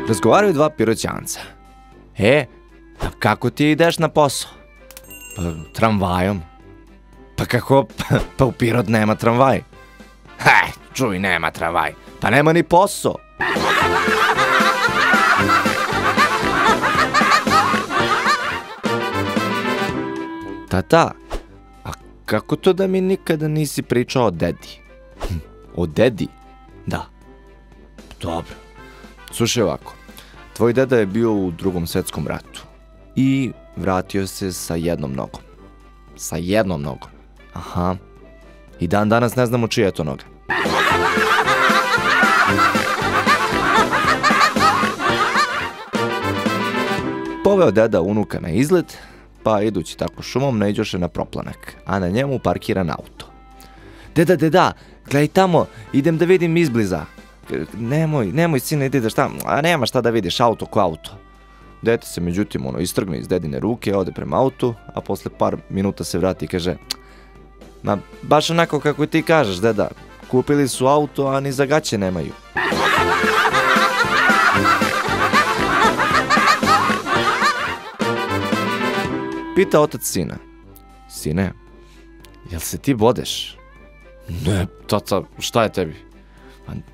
Razgovaraju dva piroćanca. A kako ti ideš na posao? Pa tramvajom. Pa kako? Pa u Pirot nema tramvaj. Čuj, nema tramvaj. Pa nema ni posao. Tata, a kako to da mi nikada nisi pričao o dedi? O dedi? Da. Dobro. Slušaj ovako. Tvoj deda je bio u Drugom svetskom ratu i vratio se sa jednom nogom. Sa jednom nogom. Aha. I dan danas ne znamo čija je to noga. Poveo deda unuka na izlet, pa idući tako šumom naiđoše na proplanak, a na njemu parkiran auto. Deda, gledaj tamo, idem da vidim izbliza. Nemoj sine, idi da šta, a nema šta da vidiš, auto ko auto. Dete se međutim istrgne iz dedine ruke, ode prema autu, a posle par minuta se vrati i kaže: ma baš onako kako ti kažeš, deda, kupili su auto, a ni za gaće nemaju. Pita otac sina: sine, jel se ti bodeš? Ne, tata, šta je tebi?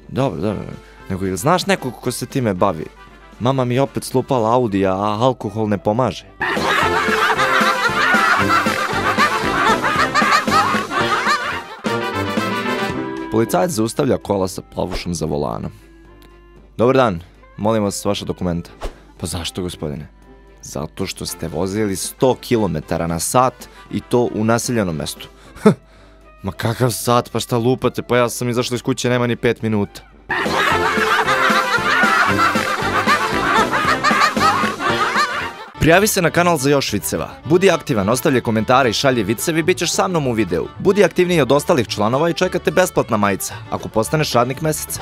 Dobro, nego jel znaš nekog ko se time bavi? Mama mi je opet slupala Audi, a alkohol ne pomaže. Policajac zaustavlja kola sa plavušom za volanom. Dobar dan, molim vas vaša dokumenta. Pa zašto, gospodine? Zato što ste vozili 100 km na sat i to u naseljenom mestu. Ma kakav sat, pa šta lupate, pa ja sam izašao iz kuće, nema ni 5 minuta. Prijavi se na kanal za još viceva. Budi aktivan, ostavljaj komentare i šalji vicevi, bit ćeš sa mnom u videu. Budi aktivniji od ostalih članova i čeka te besplatna majica, ako postaneš radnik meseca.